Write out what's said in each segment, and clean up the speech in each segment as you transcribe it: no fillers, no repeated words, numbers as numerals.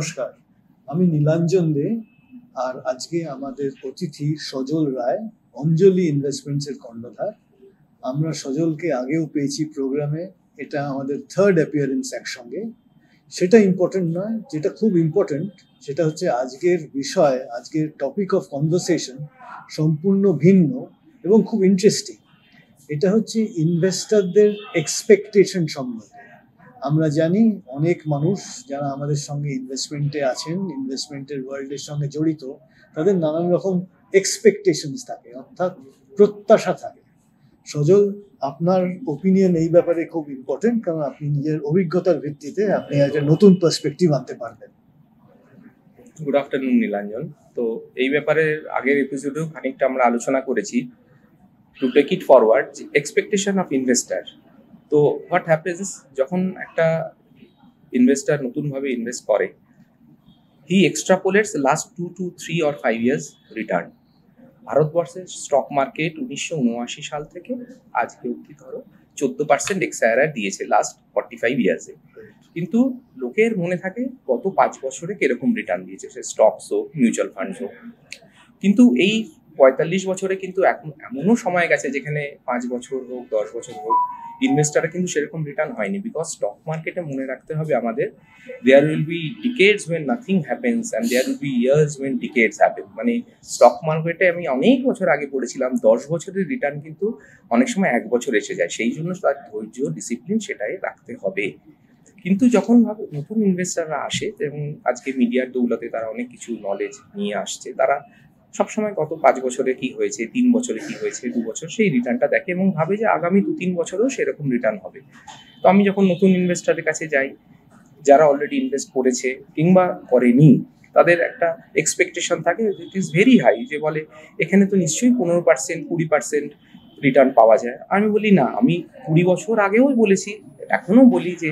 নমস্কার, আমি নীলাঞ্জন দে। আর আজকে আমাদের অতিথি সজল রায়, অঞ্জলি ইনভেস্টমেন্টস এর কর্ণধার। আমরা সজলকে আগেও পেয়েছি প্রোগ্রামে, এটা আমাদের থার্ড অ্যাপিয়ারেন্স একসঙ্গে। সেটা ইম্পর্টেন্ট নয়, যেটা খুব ইম্পর্টেন্ট সেটা হচ্ছে আজকের বিষয়, আজকের টপিক অফ কনভারসেশন সম্পূর্ণ ভিন্ন এবং খুব ইন্টারেস্টিং। এটা হচ্ছে ইনভেস্টরদের এক্সপেকটেশন সম্বন্ধে। আমরা জানি অনেক মানুষ যারা আমাদের সঙ্গে ইনভেস্টমেন্টে আছেন, ইনভেস্টমেন্টের ওয়ার্ল্ডের সঙ্গে জড়িত, তাদের নানান রকম এক্সপেকটেশনস থাকে, অর্থাৎ প্রত্যাশা থাকে। সজল, আপনার ওপিনিয়ন এই ব্যাপারে খুব ইম্পর্টেন্ট, কারণ আপনি নিজের অভিজ্ঞতার ভিত্তিতে আপনি একটা নতুন পার্সপেক্টিভ আনতে পারবেন। Good afternoon Nilanjan. তো এই ব্যাপারে আগের এপিসোডেও খানিকটা আমরা আলোচনা করেছি। To take it forward, expectation of investor. তো হোয়াট হ্যাপেন্স, যখন একটা ইনভেস্টার নতুনভাবে ইনভেস্ট করে, he extrapolates last 2 to 3 or 5 years return. ভারতবর্ষের স্টক মার্কেট 1979 সাল থেকে আজকে অবধি ধরো 14% এক্সআইআর দিয়েছে লাস্ট 45 ইয়ার্সে। কিন্তু লোকের মনে থাকে গত 5 বছরে কিরকম রিটার্ন দিয়েছে, সে স্টকস হোক, মিউচুয়াল ফান্ডস হোক। কিন্তু এই 45 বছরে কিন্তু এমনও সময় গেছে যেখানে 5 বছর হোক, 10 বছর হোক, ইনভেস্টাররা কিন্তু সেরকম রিটার্ন হয়নি। বিকজ স্টক মার্কেটে মনে রাখতে হবে আমাদের, there will be decades when nothing happens and there will be years when decades happen. মানে স্টক মার্কেটে আমি অনেক বছর আগে পড়েছিলাম 10 বছরের রিটার্ন কিন্তু অনেক সময় 1 বছর এসে যায়। সেই জন্য তার ধৈর্য, ডিসিপ্লিন সেটাই রাখতে হবে। কিন্তু যখন নতুন ইনভেস্টাররা আসে এবং আজকে মিডিয়ার দৌলতে তারা অনেক কিছু নলেজ নিয়ে আসছে, তারা সবসময় গত 5 বছরে কি হয়েছে, 3 বছরে কি হয়েছে, 2 বছর সেই রিটার্নটা দেখে এবং ভাবে যে আগামী 2-3 বছরও সেরকম রিটার্ন হবে। তো আমি যখন নতুন ইনভেস্টারের কাছে যাই, যারা অলরেডি ইনভেস্ট করেছে কিংবা করেনি, তাদের একটা এক্সপেকটেশন থাকে, ইট ইজ ভেরি হাই, যে বলে এখানে তো নিশ্চয়ই 15%, 20% রিটার্ন পাওয়া যায়। আমি বলি না, আমি 20 বছর আগেও বলেছি, এখনো বলি যে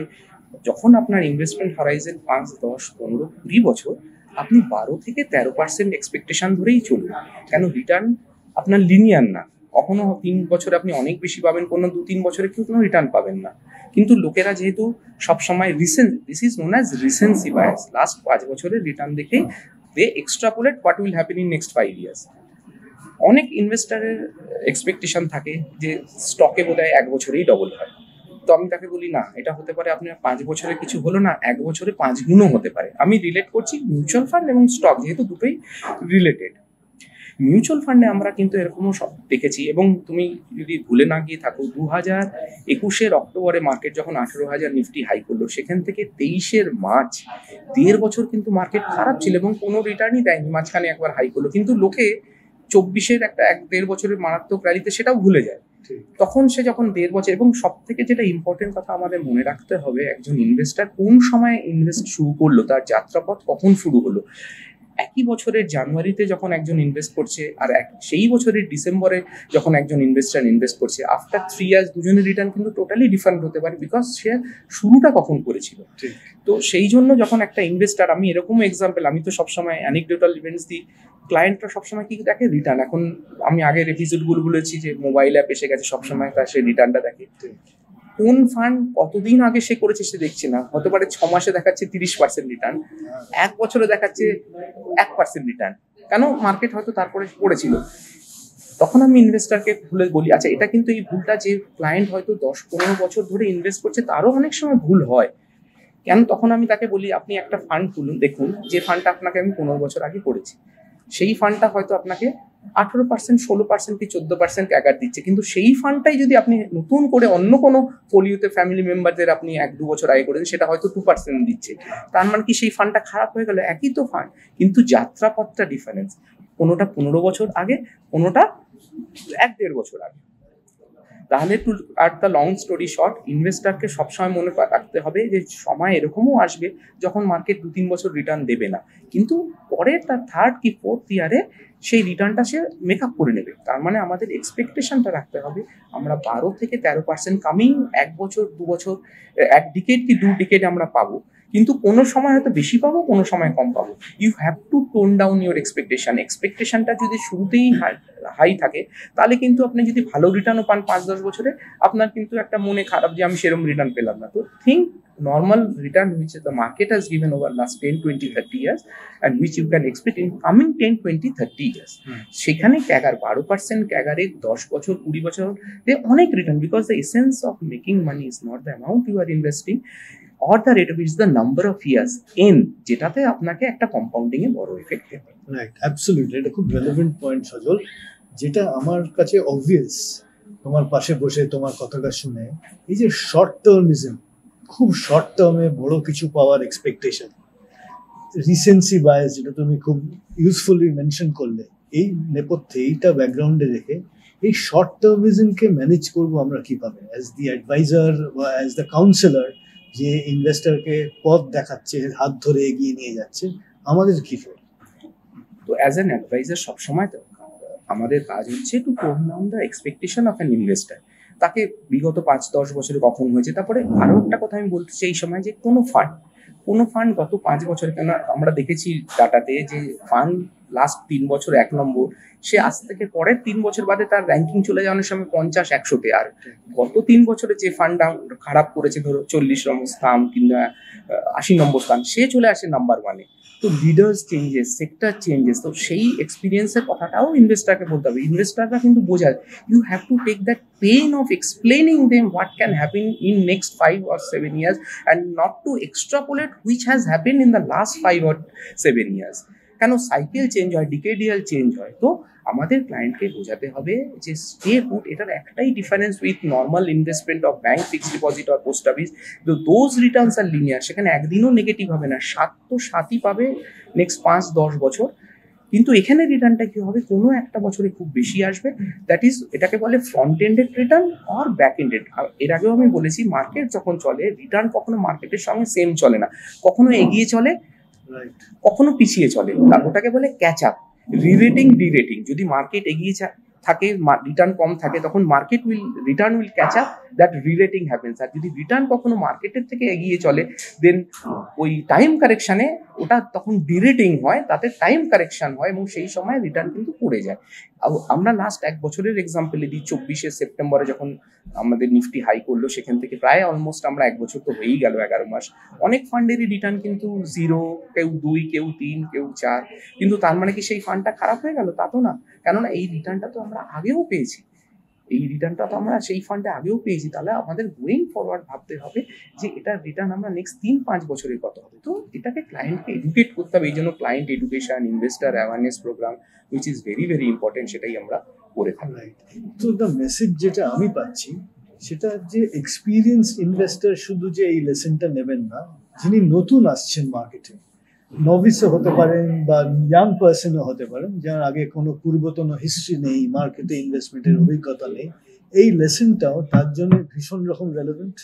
যখন আপনার ইনভেস্টমেন্ট হরাইজেন 5, 10, 15, 20 বছর, আপনি 12 থেকে 13% এক্সপেকটেশন ধরেই চলুন। কেন, রিটার্ন আপনার লিনিয়ার না। কখনো 3 বছরে আপনি অনেক বেশি পাবেন, কোনো 2-3 বছরে কেউ কোনো রিটার্ন পাবেন না। কিন্তু লোকেরা যেহেতু সবসময় this is known as recency bias, last 5 বছরের রিটার্ন দেখেই they extrapolate what will happen in next 5 years. অনেক ইনভেস্টারের এক্সপেকটেশন থাকে যে স্টকে বোধহয় 1 বছরেই ডবল হয়। তো আমি তাকে বলি না, এটা হতে পারে আপনার 5 বছরে কিছু হলো না, 1 বছরে 5 গুণও হতে পারে। আমি রিলেট করছি মিউচুয়াল ফান্ড এবং স্টক, যেহেতু দুটোই রিলেটেড। মিউচুয়াল ফান্ডে আমরা কিন্তু এরকমও সব দেখেছি, এবং তুমি যদি ভুলে না গিয়ে থাকো, 2021 অক্টোবরে মার্কেট যখন 18,000 নিফটি হাই করলো, সেখান থেকে 23 মার্চ 1.5 বছর কিন্তু মার্কেট খারাপ ছিল এবং কোনো রিটার্নই দেয়নি। মাঝখানে একবার হাই করলো, কিন্তু লোকে 24 একটা 1-1.5 বছরের মারাত্মক র্যালিতে সেটাও ভুলে যায়। তখন সে যখন 1.5 বছর, এবং সব থেকে যেটা ইম্পর্টেন্ট কথা আমাদের মনে রাখতে হবে, একজন ইনভেস্টার কোন সময় ইনভেস্ট শুরু করলো, তার যাত্রাপথ কখন শুরু হলো। একই বছরের জানুয়ারিতে যখন একজন ইনভেস্ট করছে আর সেই বছরের ডিসেম্বরে যখন একজন ইনভেস্টার ইনভেস্ট করছে, আফটার 3 ইয়ার্স দুজনের রিটার্ন কিন্তু টোটালি ডিফারেন্ট হতে পারে, বিকজ সে শুরুটা কখন করেছিল। তো সেই জন্য যখন একটা ইনভেস্টার, আমি এরকম এক্সাম্পল, আমি তো সবসময় অ্যানেকডোটাল ইভেন্টস দিই, ক্লায়েন্টরা সবসময় কি দেখে, রিটার্ন। এখন আমি আগের এপিসোডগুলো বলেছি যে মোবাইল অ্যাপ এসে গেছে, সবসময় তার সে রিটার্নটা দেখে। কোন ফান্ড কতদিন আগে সে করেছে সে দেখছে না, হতে পারে 6 মাসে দেখাচ্ছে 30% রিটার্ন, 1 বছরে দেখাচ্ছে 1% রিটার্ন। কেন, মার্কেট হয়তো তারপরে পড়েছিল। তখন আমি ইনভেস্টারকে ভুলে বলি, আচ্ছা এটা কিন্তু এই ভুলটা যে ক্লায়েন্ট হয়তো 10-15 বছর ধরে ইনভেস্ট করছে তারও অনেক সময় ভুল হয়। কেন, তখন আমি তাকে বলি, আপনি একটা ফান্ড খুলুন, দেখুন যে ফান্ডটা আপনাকে আমি 15 বছর আগে করেছি, সেই ফান্ডটা হয়তো আপনাকে 18%, 16% কি 14% ক্যাগার দিচ্ছে, কিন্তু সেই ফান্ডটাই যদি আপনি নতুন করে অন্য কোনো ফোলিওতে ফ্যামিলি মেম্বারদের আপনি 1-2 বছর আগে করেন, সেটা হয়তো 2% দিচ্ছে। তার মানে কি সেই ফান্ডটা খারাপ হয়ে গেল? একই তো ফান্ড, কিন্তু যাত্রাপথটা ডিফারেন্স। কোনোটা 15 বছর আগে, কোনোটা 1-1.5 বছর আগে। তাহলে to are the long story short, ইনভেস্টারকে সবসময় মনে রাখতে হবে যে সময় এরকমও আসবে যখন মার্কেট 2-3 বছর রিটার্ন দেবে না, কিন্তু পরে তার 3rd কি 4th ইয়ারে সেই রিটার্নটা সে মেক আপ করে নেবে। তার মানে আমাদের এক্সপেকটেশনটা রাখতে হবে আমরা 12 থেকে 13% কামিং 1 বছর, 2 বছর, 1 ডিকেড কি 2 ডিকেড আমরা পাবো, কিন্তু কোনো সময় হয়তো বেশি পাবো, কোনো সময় কম পাবো। You have to tone down your এক্সপেকটেশনটা যদি শুরুতেই হাই থাকে, তাহলে কিন্তু আপনি যদি ভালো রিটার্নও পান 5-10 বছরে, আপনার কিন্তু একটা মনে খারাপ যে আমি সেরকম রিটার্ন পেলাম না। তো think normal return which the market has given over last 10, 20, 30 years and which you can expect in coming 10, 20, 30 years. সেখানে ক্যাগার 12% ক্যাগারে 10 বছর 20 বছর অনেক return, because the essence of making money is not the amount you are investing or the rate of, is the number of years in যেটাতে আপনাকে একটা compounding এ বড় effect দেবে। Right, absolutely, এটা খুব রেলেভেন্ট পয়েন্ট সজল, যেটা আমার কাছে অবভিয়াস তোমার পাশে বসে তোমার কথাটা শুনে। এই যে শর্ট টার্মিজম, খুব শর্ট টার্মে বড় কিছু পাওয়ার এক্সপেকটেশন, রিসেন্সি বায়াস, যেটা তুমি খুব ইউজফুলি মেনশন করলে, এই নেপথ্যে এইটা ব্যাকগ্রাউন্ডে রেখে এই শর্ট টার্মিজমকে ম্যানেজ করবো আমরা কিভাবে অ্যাজ দি অ্যাডভাইজার বা অ্যাজ দ্য কাউন্সিলর, যে ইনভেস্টরকে পথ দেখাচ্ছে, হাত ধরে এগিয়ে নিয়ে যাচ্ছে, আমাদের কি রোল? তো অ্যাজ অ্যান অ্যাডভাইজার সবসময় তো আমাদের কাজ হচ্ছে to tone down the expectation of an investor. তাকে বিগত 5-10 বছরে কখন হয়েছে, তারপরে আরও একটা কথা আমি বলতে চাই এই সময়, যে কোনো ফান্ড গত 5 বছরে, কেন আমরা দেখেছি ডাটাতে যে ফান্ড লাস্ট 3 বছর 1 নম্বর, সে আজ থেকে পরের 3 বছর বাদে তার র্যাঙ্কিং চলে যায় অনেক সময় 50-100-তে। আর গত 3 বছরে যে ফান্ড খারাপ করেছে, ধরো 40 নম্বর স্থান কিংবা 80 নম্বর স্থান, সে চলে আসে নাম্বার 1-এ। তো লিডার্স চেঞ্জেস, সেক্টর চেঞ্জেস, তো সেই এক্সপিরিয়েন্সের কথাটাও ইনভেস্টারকে বলতে হবে। ইনভেস্টাররা কিন্তু বোঝায়, you have to take that pain of explaining them what can happen in next 5 or 7 years and not to extrapolate which has happened in the last 5 or 7 years. কেন cycle change হয়, ডিকেডিয়াল চেঞ্জ হয়। তো আমাদের ক্লায়েন্টকে বোঝাতে হবে যে stay put, এটার একটাই difference with normal investment of bank fixed deposit or post office, those returns are linear, সেখানে একদিনও নেগেটিভ হবে না, 7ই পাবে নেক্সট 5-10 বছর। কিন্তু এখানে রিটার্নটা কি হবে, কোনো একটা বছরে খুব বেশি আসবে, দ্যাট ইজ এটাকে বলে front ended return or back ended. এর আগেও আমি বলেছি, মার্কেট যখন চলে, রিটার্ন কখনো মার্কেটের সঙ্গে সেম চলে না, কখনো এগিয়ে চলে, কখনো পিছিয়ে চলে। ওটাকে বলে ক্যাচ আপ, রিরেটিং ডিরেটিং। যদি মার্কেট এগিয়ে থাকে, রিটার্ন কম থাকে, তখন return will catch up, that rerating happens. আর যদি রিটার্ন কখনো মার্কেটের থেকে এগিয়ে চলে, দেন ওই টাইম কারেকশানে ওটা তখন ডিরেটিং হয়, তাতে টাইম কারেকশন হয় এবং সেই সময় রিটার্ন কিন্তু পড়ে যায়। আমরা লাস্ট 1 বছরের এক্সাম্পল দিই, 24শে সেপ্টেম্বরে যখন আমাদের নিফটি হাই করলো, সেখান থেকে প্রায় অলমোস্ট আমরা 1 বছর তো হয়েই গেল, 11 মাস। অনেক ফান্ডেরই রিটার্ন কিন্তু 0, কেউ 2, কেউ 3, কেউ 4। কিন্তু তার মানে কি সেই ফান্ডটা খারাপ হয়ে গেল? তা তো না, কেননা এই রিটার্নটা তো আমরা আগেও পেয়েছি, সেই ফান্ডে আগেও পেয়েছি। তাহলে আমাদের গোয়িং ফরওয়ার্ড ভাবতে হবে যে এটার রিটার্ন আমরা নেক্সট 3-5 বছরে কত হবে। তো এটাকে ক্লায়েন্টকে এডুকেট করতে হবে, এই জন্য client education, investor awareness program which is very very important, সেটাই আমরা করে থাকি। তো দ্য মেসেজ যেটা আমি পাচ্ছি, সেটা যে এক্সপিরিয়েন্স ইনভেস্টর শুধু যে এই লেসনটা নেবেন না, যিনি নতুন আসছেন মার্কেটে, নভিসও হতে পারেন বা ইয়াং পার্সনও হতে পারেন, যার আগে কোনো পূর্বতন হিস্ট্রি নেই, মার্কেটে ইনভেস্টমেন্টের অভিজ্ঞতা নেই, এই লেসনটাও তার জন্য ভীষণ রকম রেলেভেন্ট।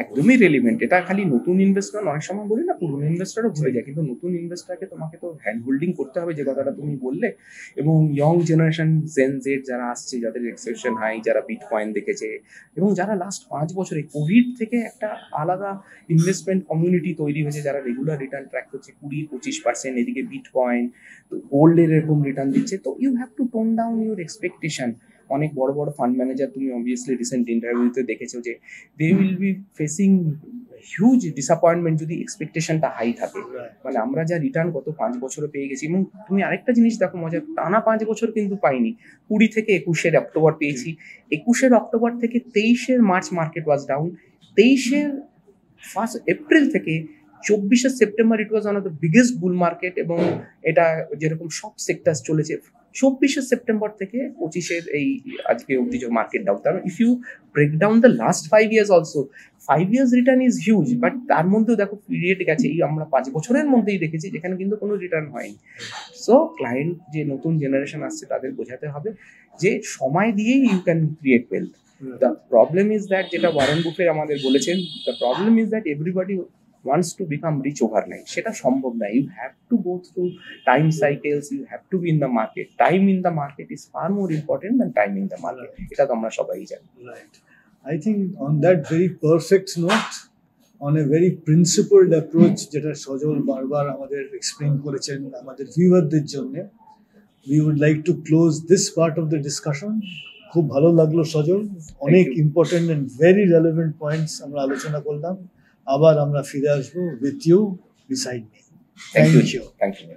একদমই রেলিভেন্ট। এটা খালি নতুন ইনভেস্টর, অনেক সময় বলি না পুরনো ইনভেস্টরও ভুলে যায়, কিন্তু নতুন ইনভেস্টরকে তোমাকে তো হ্যান্ড হোল্ডিং করতে হবে, যে কথাটা তুমি বললে। এবং ইয়ং জেনারেশন জেন জেড যারা আসছে, যাদের এক্সেপশন হাই, যারা বিটকয়েন দেখেছে, এবং যারা লাস্ট 5 বছরে কোভিড থেকে একটা আলাদা ইনভেস্টমেন্ট কমিউনিটি তৈরি হয়েছে, যারা রেগুলার রিটার্ন ট্র্যাক করছে 20-25%, এদিকে বিটকয়েন, গোল্ডের এরকম রিটার্ন দিচ্ছে। তো you have to tone down your expectation. অনেক বড় বড় ফান্ড ম্যানেজার তুমি অবভিয়াসলি রিসেন্ট ইন্টারভিউতে দেখেছো যে they will be facing huge disappointment যদি এক্সপেকটেশনটা হাই থাকে। মানে আমরা যা রিটার্ন গত 5 বছরে পেয়ে গেছি, এবং তুমি আরেকটা জিনিস দেখো মজা, টানা 5 বছর কিন্তু পাইনি। 20 থেকে 21 অক্টোবর পেয়েছি, 21 অক্টোবর থেকে 23 March market was down, 23 1 April থেকে 24 September it was one of the biggest bull market. এবং এটা যেরকম সব সেক্টর চলেছে, 24 সেপ্টেম্বর থেকে 25 এই আজকে অব্দি যে মার্কেট ডাউন। কারণ if you break down the last 5 years also, 5 years return is huge, but তার মধ্যেও দেখো পিরিয়ড গেছে, এই আমরা 5 বছরের মধ্যেই দেখেছি যেখানে কিন্তু কোনো রিটার্ন হয়নি। সো ক্লায়েন্ট যে নতুন জেনারেশন আসছে, তাদের বোঝাতে হবে যে সময় দিয়েই you can create wealth. The problem is that, যেটা ওয়ারেন বুফেট আমাদের বলেছেন, the problem is that everybody wants to become rich overnight. সেটা সম্ভব না। You have to go through time cycles, you have to be in the market. Time in the market is far more important than time in the market. এটা তো আমরা সবাই জানি। Right. I think on that very perfect note, on a very principled approach, যেটা সজল বারবার আমাদের explain করেছেন আমাদের ভিউয়ারদের জন্য, we would like to close this part of the discussion. খুব ভালো লাগলো সজল, অনেক important and very relevant points আমরা আলোচনা করলাম। আবার আমরা ফিরে আসবো with you beside me. Thank thank you you. Thank you